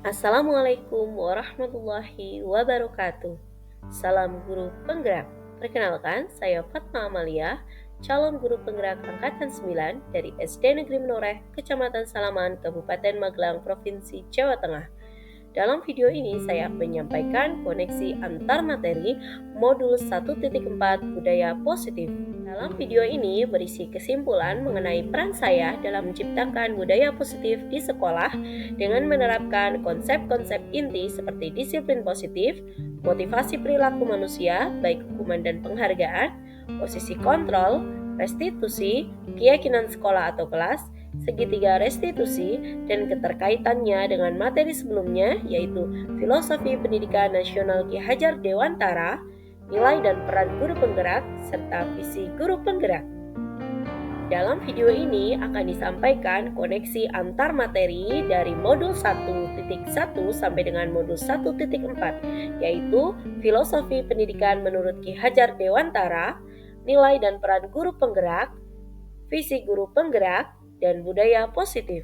Assalamualaikum warahmatullahi wabarakatuh. Salam guru penggerak. Perkenalkan, saya Fatma Amalia, calon guru penggerak angkatan 9 dari SD Negeri Menoreh, Kecamatan Salaman, Kabupaten Magelang, Provinsi Jawa Tengah. Dalam video ini saya menyampaikan koneksi antar materi modul 1.4 budaya positif. Dalam video ini berisi kesimpulan mengenai peran saya dalam menciptakan budaya positif di sekolah dengan menerapkan konsep-konsep inti seperti disiplin positif, motivasi perilaku manusia, baik hukuman dan penghargaan, posisi kontrol, restitusi, keyakinan sekolah atau kelas, segitiga restitusi, dan keterkaitannya dengan materi sebelumnya yaitu filosofi pendidikan nasional Ki Hajar Dewantara, nilai dan peran guru penggerak, serta visi guru penggerak. Dalam video ini akan disampaikan koneksi antar materi dari modul 1.1 sampai dengan modul 1.4, yaitu filosofi pendidikan menurut Ki Hajar Dewantara, nilai dan peran guru penggerak, visi guru penggerak, dan budaya positif.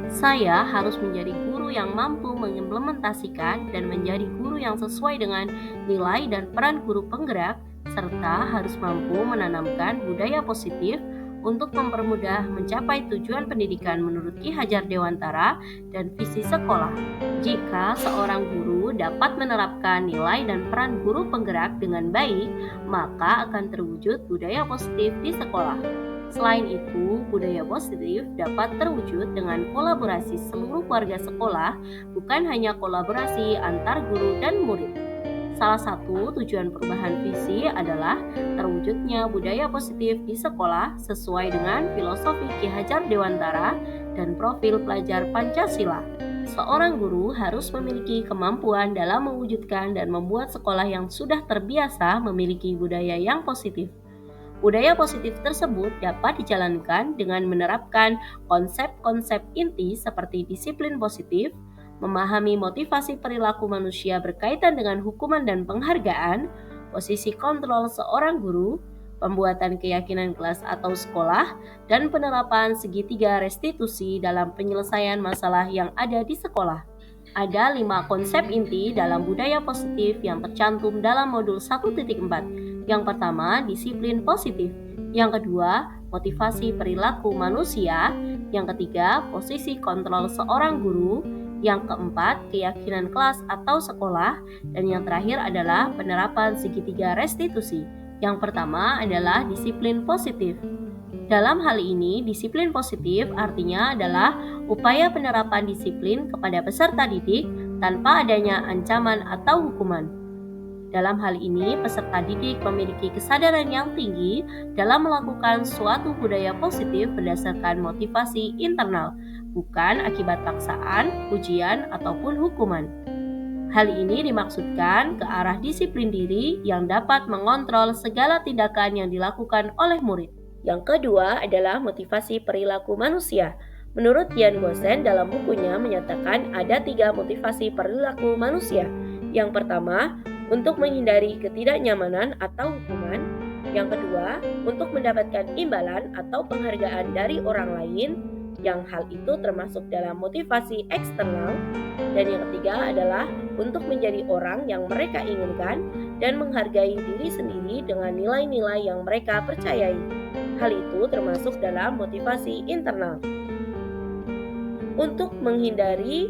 Saya harus menjadi guru yang mampu mengimplementasikan dan menjadi guru yang sesuai dengan nilai dan peran guru penggerak, serta harus mampu menanamkan budaya positif untuk mempermudah mencapai tujuan pendidikan menurut Ki Hajar Dewantara dan visi sekolah. Jika seorang guru dapat menerapkan nilai dan peran guru penggerak dengan baik, maka akan terwujud budaya positif di sekolah. Selain itu, budaya positif dapat terwujud dengan kolaborasi seluruh warga sekolah, bukan hanya kolaborasi antar guru dan murid. Salah satu tujuan perubahan visi adalah terwujudnya budaya positif di sekolah sesuai dengan filosofi Ki Hajar Dewantara dan profil pelajar Pancasila. Seorang guru harus memiliki kemampuan dalam mewujudkan dan membuat sekolah yang sudah terbiasa memiliki budaya yang positif. Budaya positif tersebut dapat dijalankan dengan menerapkan konsep-konsep inti seperti disiplin positif, memahami motivasi perilaku manusia berkaitan dengan hukuman dan penghargaan, posisi kontrol seorang guru, pembuatan keyakinan kelas atau sekolah, dan penerapan segitiga restitusi dalam penyelesaian masalah yang ada di sekolah. Ada 5 konsep inti dalam budaya positif yang tercantum dalam modul 1.4. Yang pertama, disiplin positif. Yang kedua, motivasi perilaku manusia. Yang ketiga, posisi kontrol seorang guru. Yang keempat, keyakinan kelas atau sekolah. Dan yang terakhir adalah penerapan segitiga restitusi. Yang pertama adalah disiplin positif. Dalam hal ini, disiplin positif artinya adalah upaya penerapan disiplin kepada peserta didik tanpa adanya ancaman atau hukuman. Dalam hal ini, peserta didik memiliki kesadaran yang tinggi dalam melakukan suatu budaya positif berdasarkan motivasi internal, bukan akibat paksaan, ujian, ataupun hukuman. Hal ini dimaksudkan ke arah disiplin diri yang dapat mengontrol segala tindakan yang dilakukan oleh murid. Yang kedua adalah motivasi perilaku manusia. Menurut Ian Gosen dalam bukunya menyatakan ada 3 motivasi perilaku manusia. Yang pertama, untuk menghindari ketidaknyamanan atau hukuman. Yang kedua, untuk mendapatkan imbalan atau penghargaan dari orang lain, yang hal itu termasuk dalam motivasi eksternal. Dan yang ketiga adalah untuk menjadi orang yang mereka inginkan dan menghargai diri sendiri dengan nilai-nilai yang mereka percayai. Hal itu termasuk dalam motivasi internal. Untuk menghindari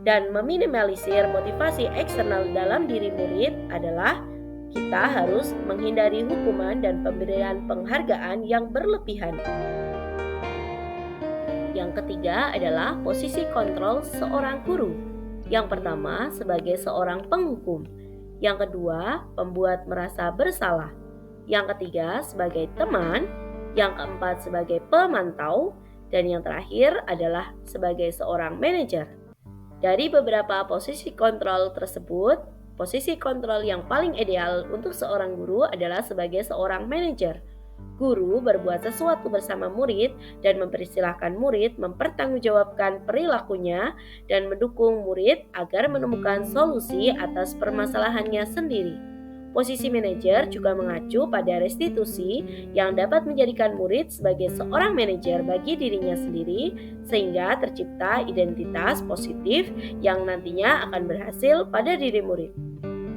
dan meminimalisir motivasi eksternal dalam diri murid adalah kita harus menghindari hukuman dan pemberian penghargaan yang berlebihan. Yang ketiga adalah posisi kontrol seorang guru. Yang pertama sebagai seorang penghukum. Yang kedua, pembuat merasa bersalah. Yang ketiga sebagai teman. Yang keempat sebagai pemantau. Dan yang terakhir adalah sebagai seorang manajer. Dari beberapa posisi kontrol tersebut, posisi kontrol yang paling ideal untuk seorang guru adalah sebagai seorang manajer. Guru berbuat sesuatu bersama murid dan mempersilahkan murid mempertanggungjawabkan perilakunya dan mendukung murid agar menemukan solusi atas permasalahannya sendiri. Posisi manajer juga mengacu pada restitusi yang dapat menjadikan murid sebagai seorang manajer bagi dirinya sendiri sehingga tercipta identitas positif yang nantinya akan berhasil pada diri murid.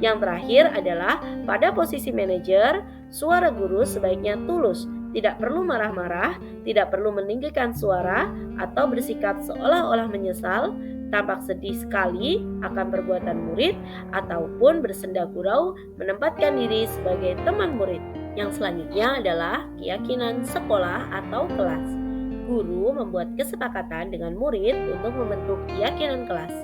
Yang terakhir adalah pada posisi manajer, suara guru sebaiknya tulus, tidak perlu marah-marah, tidak perlu meninggikan suara atau bersikap seolah-olah menyesal, tampak sedih sekali akan perbuatan murid ataupun bersenda gurau menempatkan diri sebagai teman murid. Yang selanjutnya adalah keyakinan sekolah atau kelas. Guru membuat kesepakatan dengan murid untuk membentuk keyakinan kelas.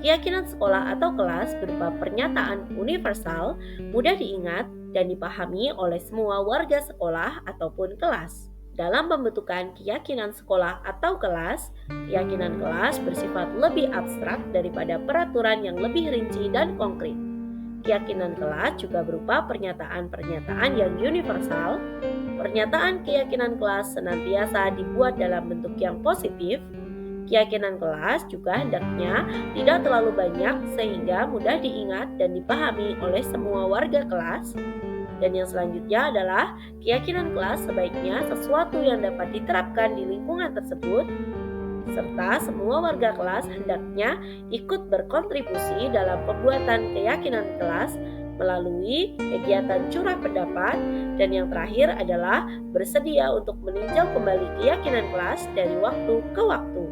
Keyakinan sekolah atau kelas berupa pernyataan universal, mudah diingat dan dipahami oleh semua warga sekolah ataupun kelas. Dalam pembentukan keyakinan sekolah atau kelas, keyakinan kelas bersifat lebih abstrak daripada peraturan yang lebih rinci dan konkret. Keyakinan kelas juga berupa pernyataan-pernyataan yang universal. Pernyataan keyakinan kelas senantiasa dibuat dalam bentuk yang positif. Keyakinan kelas juga hendaknya tidak terlalu banyak sehingga mudah diingat dan dipahami oleh semua warga kelas. Dan yang selanjutnya adalah keyakinan kelas sebaiknya sesuatu yang dapat diterapkan di lingkungan tersebut, serta semua warga kelas hendaknya ikut berkontribusi dalam pembuatan keyakinan kelas melalui kegiatan curah pendapat. Dan yang terakhir adalah bersedia untuk meninjau kembali keyakinan kelas dari waktu ke waktu.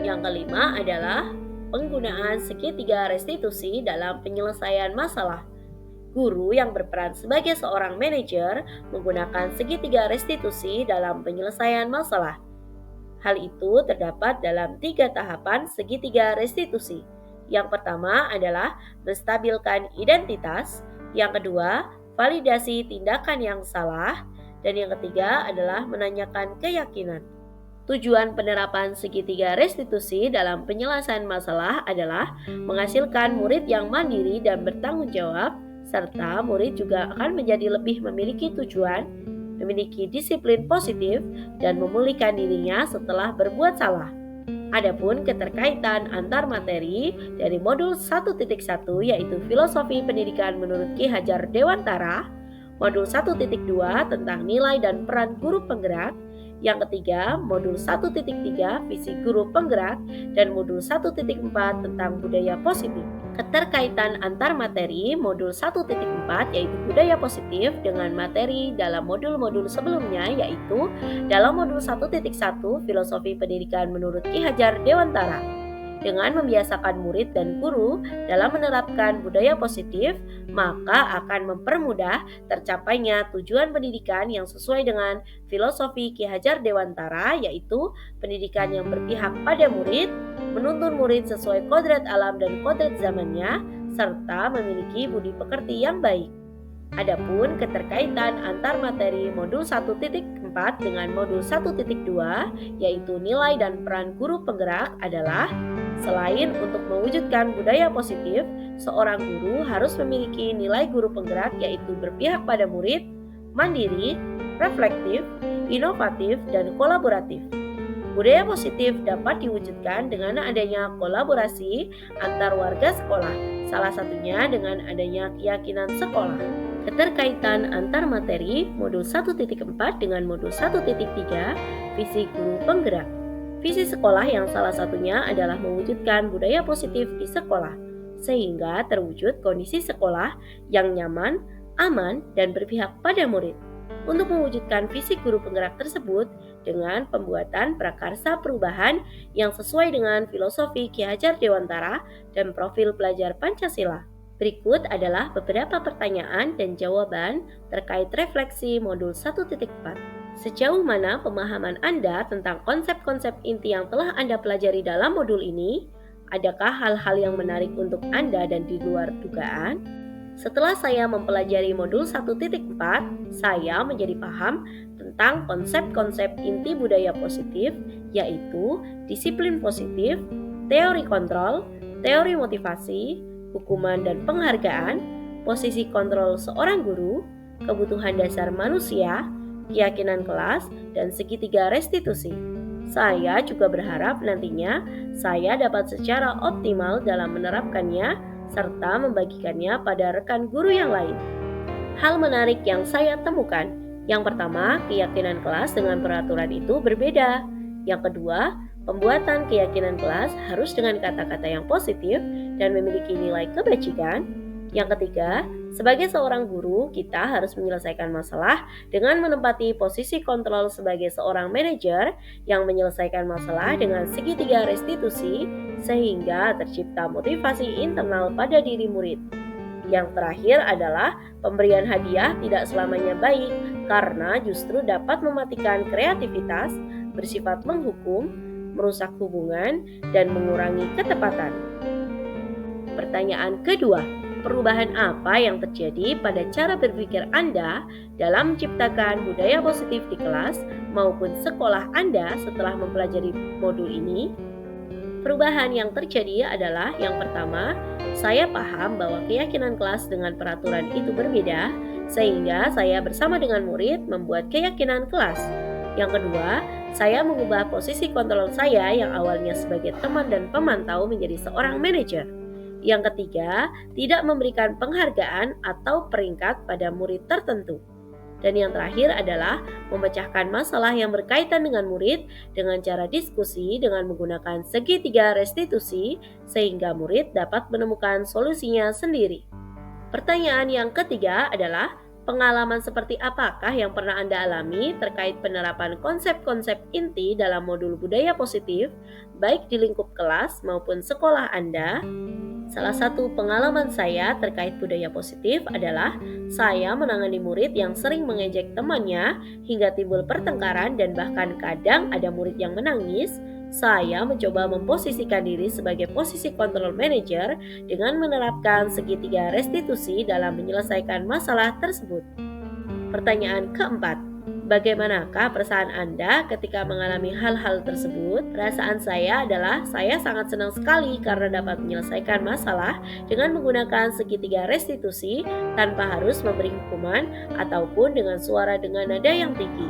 Yang kelima adalah penggunaan segitiga restitusi dalam penyelesaian masalah. Guru yang berperan sebagai seorang manajer menggunakan segitiga restitusi dalam penyelesaian masalah. Hal itu terdapat dalam 3 tahapan segitiga restitusi. Yang pertama adalah menstabilkan identitas, yang kedua, validasi tindakan yang salah, dan yang ketiga adalah menanyakan keyakinan. Tujuan penerapan segitiga restitusi dalam penyelesaian masalah adalah menghasilkan murid yang mandiri dan bertanggung jawab, serta murid juga akan menjadi lebih memiliki tujuan, memiliki disiplin positif, dan memulihkan dirinya setelah berbuat salah. Adapun keterkaitan antar materi dari modul 1.1 yaitu Filosofi Pendidikan menurut Ki Hajar Dewantara, modul 1.2 tentang nilai dan peran guru penggerak, yang ketiga modul 1.3 visi guru penggerak, dan modul 1.4 tentang budaya positif. Keterkaitan antar materi modul 1.4 yaitu budaya positif dengan materi dalam modul-modul sebelumnya yaitu dalam modul 1.1 Filosofi Pendidikan menurut Ki Hajar Dewantara. Dengan membiasakan murid dan guru dalam menerapkan budaya positif, maka akan mempermudah tercapainya tujuan pendidikan yang sesuai dengan filosofi Ki Hajar Dewantara, yaitu pendidikan yang berpihak pada murid, menuntun murid sesuai kodrat alam dan kodrat zamannya, serta memiliki budi pekerti yang baik. Adapun keterkaitan antar materi modul 1.4 dengan modul 1.2 yaitu nilai dan peran guru penggerak adalah selain untuk mewujudkan budaya positif, seorang guru harus memiliki nilai guru penggerak yaitu berpihak pada murid, mandiri, reflektif, inovatif, dan kolaboratif. Budaya positif dapat diwujudkan dengan adanya kolaborasi antar warga sekolah, salah satunya dengan adanya keyakinan sekolah. Keterkaitan antar materi modul 1.4 dengan modul 1.3 visi guru penggerak. Visi sekolah yang salah satunya adalah mewujudkan budaya positif di sekolah, sehingga terwujud kondisi sekolah yang nyaman, aman, dan berpihak pada murid. Untuk mewujudkan visi guru penggerak tersebut dengan pembuatan prakarsa perubahan yang sesuai dengan filosofi Ki Hajar Dewantara dan profil pelajar Pancasila. Berikut adalah beberapa pertanyaan dan jawaban terkait refleksi modul 1.4. Sejauh mana pemahaman Anda tentang konsep-konsep inti yang telah Anda pelajari dalam modul ini? Adakah hal-hal yang menarik untuk Anda dan di luar dugaan? Setelah saya mempelajari modul 1.4, saya menjadi paham tentang konsep-konsep inti budaya positif, yaitu disiplin positif, teori kontrol, teori motivasi, hukuman dan penghargaan, posisi kontrol seorang guru, kebutuhan dasar manusia, keyakinan kelas, dan segitiga restitusi. Saya juga berharap nantinya saya dapat secara optimal dalam menerapkannya serta membagikannya pada rekan guru yang lain. Hal menarik yang saya temukan, yang pertama, keyakinan kelas dengan peraturan itu berbeda. Yang kedua, pembuatan keyakinan kelas harus dengan kata-kata yang positif dan memiliki nilai kebajikan. Yang ketiga, sebagai seorang guru, kita harus menyelesaikan masalah dengan menempati posisi kontrol sebagai seorang manajer yang menyelesaikan masalah dengan segitiga restitusi sehingga tercipta motivasi internal pada diri murid. Yang terakhir adalah pemberian hadiah tidak selamanya baik karena justru dapat mematikan kreativitas, bersifat menghukum, merusak hubungan, dan mengurangi ketepatan. Pertanyaan kedua, perubahan apa yang terjadi pada cara berpikir Anda dalam menciptakan budaya positif di kelas maupun sekolah Anda setelah mempelajari modul ini? Perubahan yang terjadi adalah yang pertama, saya paham bahwa keyakinan kelas dengan peraturan itu berbeda, sehingga saya bersama dengan murid membuat keyakinan kelas. Yang kedua, saya mengubah posisi kontrol saya yang awalnya sebagai teman dan pemantau menjadi seorang manajer. Yang ketiga, tidak memberikan penghargaan atau peringkat pada murid tertentu. Dan yang terakhir adalah memecahkan masalah yang berkaitan dengan murid dengan cara diskusi dengan menggunakan segitiga restitusi sehingga murid dapat menemukan solusinya sendiri. Pertanyaan yang ketiga adalah pengalaman seperti apakah yang pernah Anda alami terkait penerapan konsep-konsep inti dalam modul budaya positif baik di lingkup kelas maupun sekolah Anda? Salah satu pengalaman saya terkait budaya positif adalah saya menangani murid yang sering mengejek temannya hingga timbul pertengkaran dan bahkan kadang ada murid yang menangis. Saya mencoba memposisikan diri sebagai posisi kontrol manager dengan menerapkan segitiga restitusi dalam menyelesaikan masalah tersebut. Pertanyaan keempat, bagaimanakah perasaan Anda ketika mengalami hal-hal tersebut? Perasaan saya adalah saya sangat senang sekali karena dapat menyelesaikan masalah dengan menggunakan segitiga restitusi tanpa harus memberi hukuman ataupun dengan suara dengan nada yang tinggi.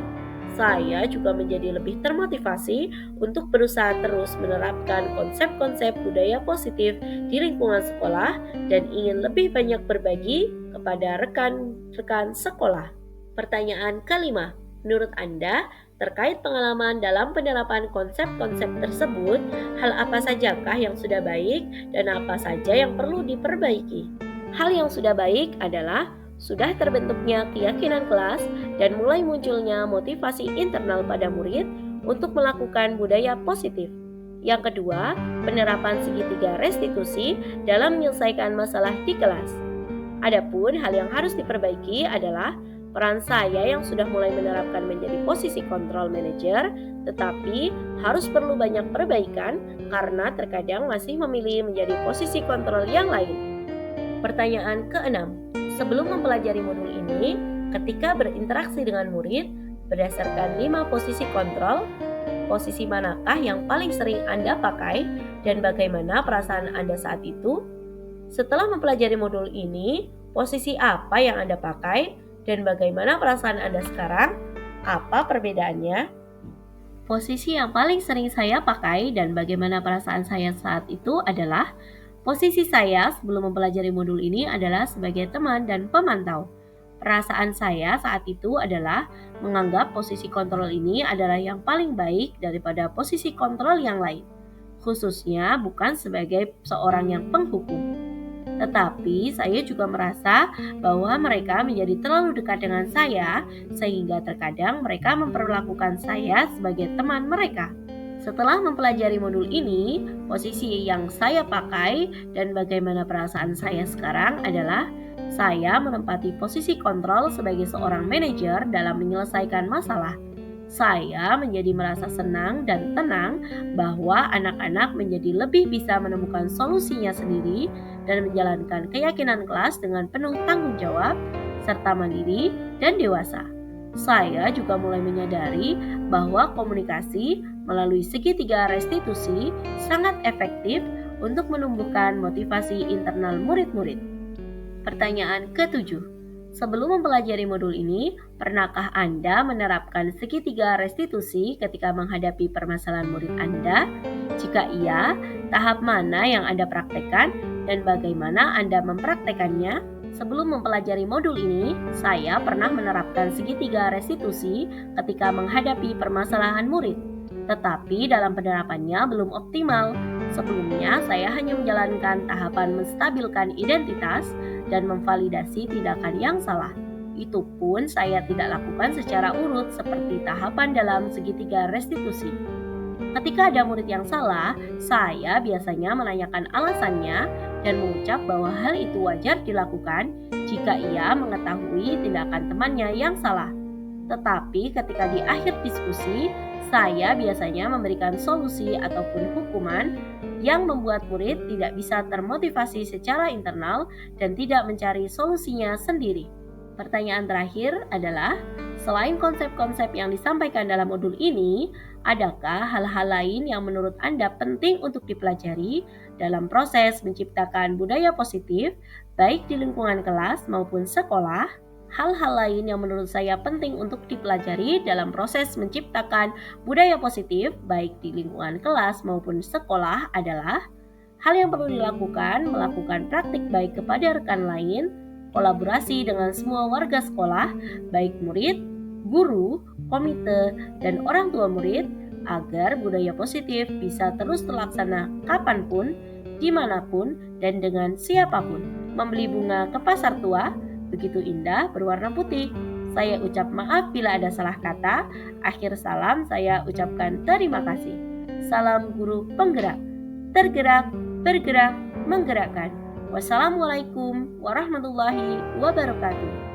Saya juga menjadi lebih termotivasi untuk berusaha terus menerapkan konsep-konsep budaya positif di lingkungan sekolah dan ingin lebih banyak berbagi kepada rekan-rekan sekolah. Pertanyaan kelima, menurut Anda, terkait pengalaman dalam penerapan konsep-konsep tersebut, hal apa sajakah yang sudah baik dan apa saja yang perlu diperbaiki? Hal yang sudah baik adalah sudah terbentuknya keyakinan kelas dan mulai munculnya motivasi internal pada murid untuk melakukan budaya positif. Yang kedua, penerapan segitiga restitusi dalam menyelesaikan masalah di kelas. Adapun hal yang harus diperbaiki adalah peran saya yang sudah mulai menerapkan menjadi posisi kontrol manajer, tetapi harus perlu banyak perbaikan karena terkadang masih memilih menjadi posisi kontrol yang lain. Pertanyaan keenam, sebelum mempelajari modul ini, ketika berinteraksi dengan murid, berdasarkan 5 posisi kontrol, posisi manakah yang paling sering Anda pakai dan bagaimana perasaan Anda saat itu? Setelah mempelajari modul ini, posisi apa yang Anda pakai? Dan bagaimana perasaan Anda sekarang? Apa perbedaannya? Posisi yang paling sering saya pakai dan bagaimana perasaan saya saat itu adalah posisi saya sebelum mempelajari modul ini adalah sebagai teman dan pemantau. Perasaan saya saat itu adalah menganggap posisi kontrol ini adalah yang paling baik daripada posisi kontrol yang lain, khususnya bukan sebagai seorang yang penghukum. Tetapi saya juga merasa bahwa mereka menjadi terlalu dekat dengan saya sehingga terkadang mereka memperlakukan saya sebagai teman mereka. Setelah mempelajari modul ini, posisi yang saya pakai dan bagaimana perasaan saya sekarang adalah saya menempati posisi kontrol sebagai seorang manajer dalam menyelesaikan masalah. Saya menjadi merasa senang dan tenang bahwa anak-anak menjadi lebih bisa menemukan solusinya sendiri dan menjalankan keyakinan kelas dengan penuh tanggung jawab, serta mandiri dan dewasa. Saya juga mulai menyadari bahwa komunikasi melalui segitiga restitusi sangat efektif untuk menumbuhkan motivasi internal murid-murid. Pertanyaan ketujuh, sebelum mempelajari modul ini, pernahkah Anda menerapkan segitiga restitusi ketika menghadapi permasalahan murid Anda? Jika iya, tahap mana yang Anda praktekkan dan bagaimana Anda mempraktekannya? Sebelum mempelajari modul ini, saya pernah menerapkan segitiga restitusi ketika menghadapi permasalahan murid. Tetapi dalam penerapannya belum optimal. Sebelumnya, saya hanya menjalankan tahapan menstabilkan identitas dan memvalidasi tindakan yang salah. Itu pun saya tidak lakukan secara urut seperti tahapan dalam segitiga restitusi. Ketika ada murid yang salah, saya biasanya menanyakan alasannya dan mengucap bahwa hal itu wajar dilakukan jika ia mengetahui tindakan temannya yang salah. Tetapi ketika di akhir diskusi, saya biasanya memberikan solusi ataupun hukuman yang membuat murid tidak bisa termotivasi secara internal dan tidak mencari solusinya sendiri. Pertanyaan terakhir adalah, selain konsep-konsep yang disampaikan dalam modul ini, adakah hal-hal lain yang menurut Anda penting untuk dipelajari dalam proses menciptakan budaya positif, baik di lingkungan kelas maupun sekolah? Hal-hal lain yang menurut saya penting untuk dipelajari dalam proses menciptakan budaya positif, baik di lingkungan kelas maupun sekolah adalah hal yang perlu dilakukan, melakukan praktik baik kepada rekan lain, kolaborasi dengan semua warga sekolah, baik murid, guru, komite, dan orang tua murid, agar budaya positif bisa terus terlaksana kapanpun, dimanapun, dan dengan siapapun. Membeli bunga ke pasar tua, begitu indah berwarna putih. Saya ucap maaf bila ada salah kata. Akhir salam saya ucapkan terima kasih. Salam guru penggerak. Tergerak, bergerak, menggerakkan. Wassalamualaikum warahmatullahi wabarakatuh.